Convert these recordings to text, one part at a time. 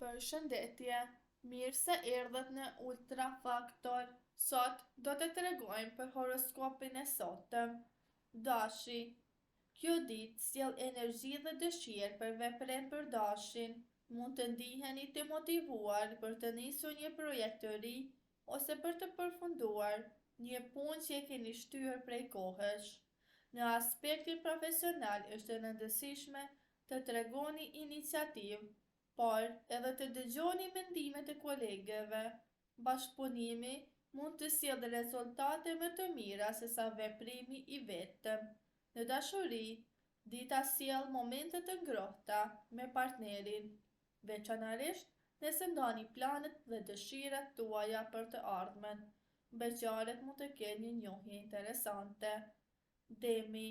Përshëndetje, mirë se erdhët në Ultra Faktor. Sot do të tregojmë për horoskopin e sotëm. Dashi. Kjo ditë sjell energji dhe dëshirë për veprim për dashin. Mund të ndiheni të motivuar për të nisur një projekt të ri ose për të përfunduar një punë që e keni shtyr prej kohësh. Në aspektin profesional është e rëndësishme të tregoni iniciativë, por edhe të dëgjoni mendimet e kolegëve. Bashkëpunimi mund të sjellë rezultate më të mira se sa veprimi i vetëm. Në dashuri, dita sjell momente të ngrohta me partnerin, veçanërisht nëse ndani planet dhe dëshirat tuaja për të ardhmen. Beqarët mund të kenë një njohje interesante. Demi.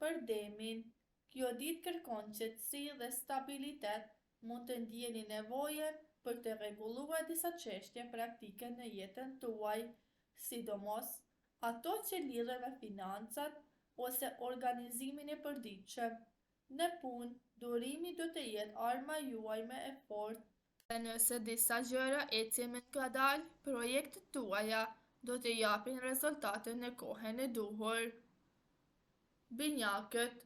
Për demin, kjo ditë kërkon qetësi dhe stabilitet. Mund të ndjeni nevojën për të rregulluar disa çështje praktike në jetën tuaj, sidomos ato që lidhen me financat ose organizimin e përditshëm. Në punë, durimi do të jetë arma juaj më e fortë. Dhe nëse disa gjëra ecin me ngadalë, projektet tuaja do të japin rezultate në kohën e duhur. Binjakët.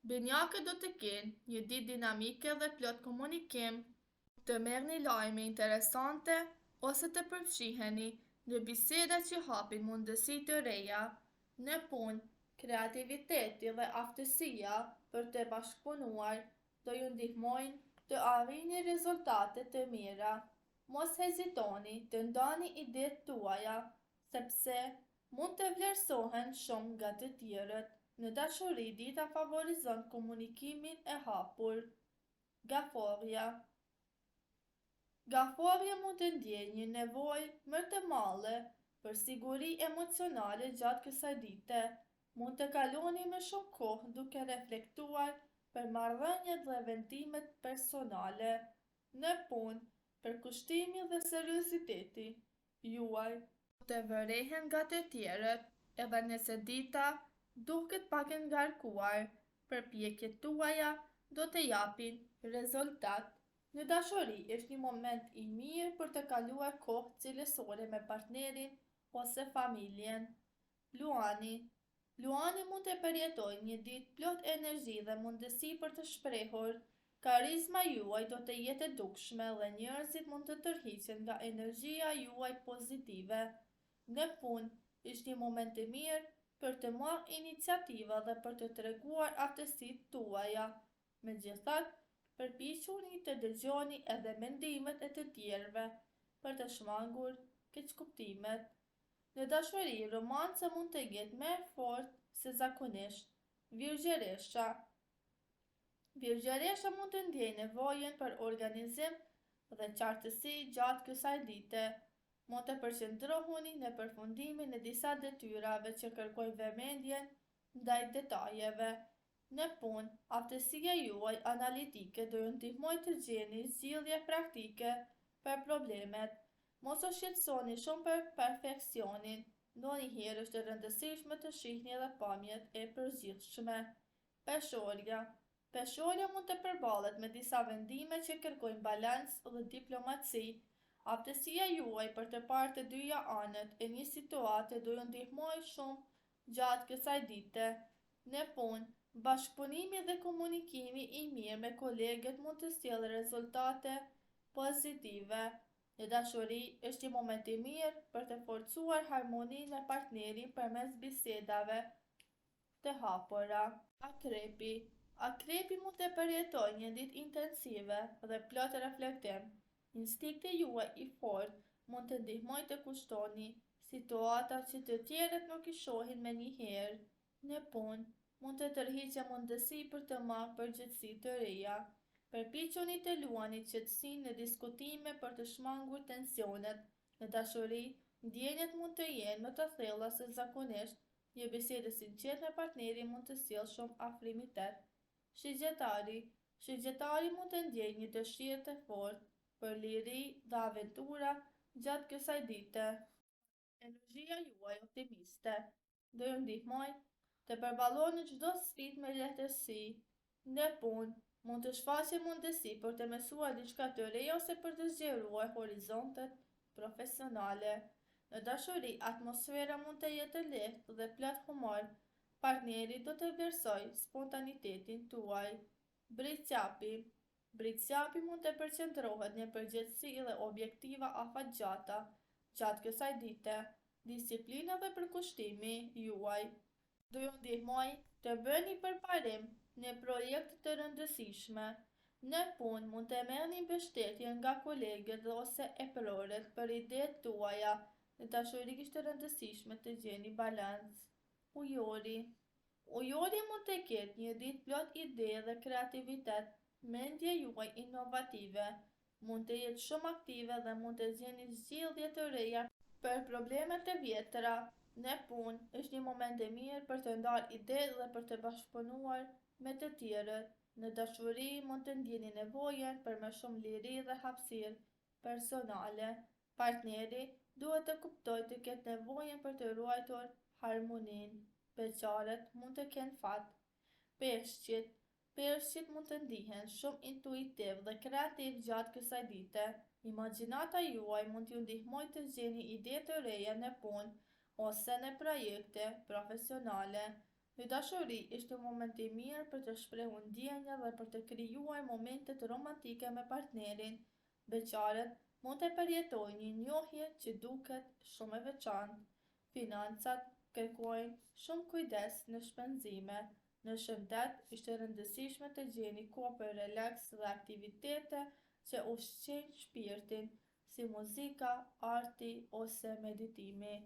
Binjakët do të kenë një ditë dinamike dhe plot komunikim. Të merrni lajme interesante ose të përfshiheni në biseda që hapin mundësi të reja. Në punë, kreativiteti dhe aftësia për të bashkëpunuar do ju ndihmojnë të arrini rezultate të mira. Mos hezitoni të ndani idetë tuaja, sepse mund të vlerësohen shumë nga të tjerët. Në dashuri, dita favorizon komunikimin e hapur. Gaforja. Gaforja mund të ndjejë një nevojë më të madhe për siguri emocionale gjatë kësaj dite. Mund të kaloni më shumë kohë duke reflektuar për marrëdhëniet dhe vendimet personale. Në punë, përkushtimi dhe serioziteti juaj do të vërehen nga të tjerët, edhe nëse dita duket pak e ngarkuar, përpjekjet tuaja do të japin rezultat. Në dashuri është një moment i mirë për të kaluar kohë cilësore me partnerin ose familjen. Luani. Luani mund të përjetojë një ditë plot energji dhe mundësi për të shprehur. Karizma juaj do të jetë e dukshme dhe njerëzit mund të tërhiqen nga energjia juaj pozitive. Në punë është një moment i mirë për të marrë iniciativa dhe për të treguar aftësitë tuaja. Megjithatë, përpiquni të dëgjoni edhe mendimet e të tjerëve për të shmangur keqkuptimet. Në dashuri, romanca mund të jetë më e fortë se zakonisht. Virgjëresha. Virgjëresha mund të ndjejë nevojën për organizim dhe qartësi gjatë kësaj dite. Mund të përqendrohuni në përfundimin e disa detyrave që kërkojnë vëmendjen ndaj detajeve. Në punë, aftësia juaj analitike do ju ndihmojë të gjeni zgjidhje praktike për problemet. Mos u shqetësoni shumë për perfeksionin. Ndonjëherë është e rëndësishme të shihni edhe pamjet e përgjithshme. Peshorja. Peshorja mund të përballet me disa vendime që kërkojnë balancë dhe diplomaci. Aftësia juaj për të parë të dyja anët e një situate do ju ndihmojë shumë gjatë kësaj dite. Në punë, bashkëpunimi dhe komunikimi i mirë me kolegët mund të sjellë rezultate pozitive. Në dashuri është një moment i mirë për të forcuar harmoninë me partnerin përmes bisedave të hapura. Akrepi. Akrepi mund të përjetojë një ditë intensive dhe plot reflektim. Instinkti juaj i fortë mund të ndihmojë të kushtoni situata që të tjerët nuk i shohin menjëherë. Në punë, mund të tërhiqë mundësi për të marrë përgjegjësi të reja. Përpiquni të luani qetësinë në diskutime për të shmangur tensionet. Në dashuri, ndjenjat mund të jenë më të thella se zakonisht. Një bisedë e sinqertë me partnerin mund të sjellë shumë afrimitet. Shigjetari. Shigjetari mund të ndjejë një dëshirë të fortë për liri dhe aventura gjatë kësaj dite. Energjia juaj optimiste do ju ndihmojë të përballoni çdo sfidë me lehtësi. Në punë, Mund të shfaqe mundësi për të mësuar diçka të re ose për të zgjeruar horizontet profesionale. Në dashuri, atmosfera mund të jetë e lehtë dhe plot humor. Partneri do të vlerësoj spontanitetin tuaj. Britsjapi. Britsjapi mund të përqendrohet në përgjegjësi dhe objektiva afatgjata gjatë kësaj dite. Disiplina dhe përkushtimi juaj do ju ndihmoj të bëni përparim në projekte të rëndësishme. Në punë mund të merrni mbështetje nga kolegët ose eprorët për idetë tuaja. Në dashuri është e rëndësishme të gjeni balans. Ujori. Ujori mund të ketë një ditë plot ide dhe kreativitet. Mendja juaj inovative mund të jetë shumë aktive dhe mund të gjeni zgjidhje të reja për problemet e vjetra. Në punë është një moment e mirë për të ndarë ide dhe për të bashkëpunuar me të tjerët. Në dashuri mund të ndjeni nevojën për më shumë liri dhe hapësirë personale. Partneri duhet të kuptojë të ketë nevojën për të ruajtur harmoninë. Beqarët mund të kenë fat. Peshqit. Peshqit mund të ndihen shumë intuitiv dhe kreativ gjatë kësaj dite. Imagjinata juaj mund t'ju ndihmojë të gjeni ide të reja në punë ose në projekte profesionale. Në dashuri është një moment i mirë për të shprehur ndjenja dhe për të krijuar momente romantike me partnerin. Beqarët mund të përjetojnë një njohje që duket shumë e veçantë. Financat kërkojnë shumë kujdes në shpenzime. Në shëndet është e rëndësishme të gjeni kohë për relaks dhe aktivitete që ushqejnë shpirtin, si muzika, arti ose meditimi.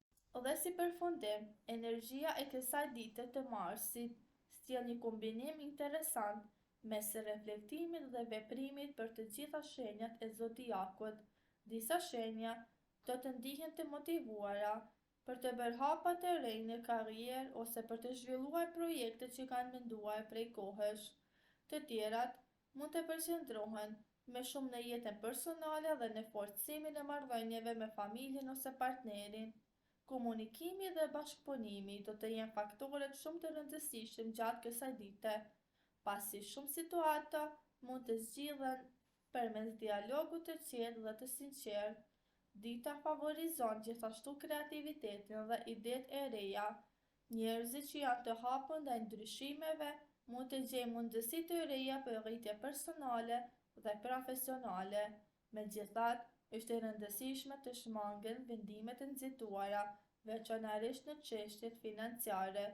Dhe si përfundim, energjia e kësaj dite të Marsit sjell një kombinim interesant mes reflektimit dhe veprimit për të gjitha shenjat e zodiakut. Disa shenja do të ndihen të motivuara për të bërë hapa të rinj në karrierë ose për të zhvilluar projekte që kanë menduar prej kohësh. Të tjerat mund të përqendrohen me shumë në jetën personale dhe në forcimin e marrëdhënieve me familjen ose partnerin. Komunikimi dhe bashkëpunimi do të jenë faktorët shumë të rëndësishëm gjatë kësaj dite, pasi shumë situata mund të zgjidhen përmes dialogut të qetë dhe të sinqertë. Dita favorizon gjithashtu kreativitetin dhe idetë e reja. Njerëzit që janë të hapur ndaj ndryshimeve mund të gjejnë mundësi të reja për rritje personale dhe profesionale. Megjithatë, është e rëndësishme të shmangen vendimet e nxituara, veçanërisht në çështjet financiare.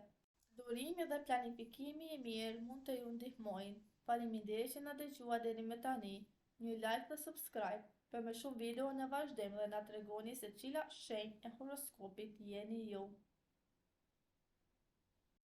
Durimi dhe planifikimi i mirë mund të ju ndihmojnë. Faleminderit që na dëgjuat deri më tani. Një like dhe subscribe për më shumë video në vazhdim dhe na tregoni se cila shenjë e horoskopit jeni ju.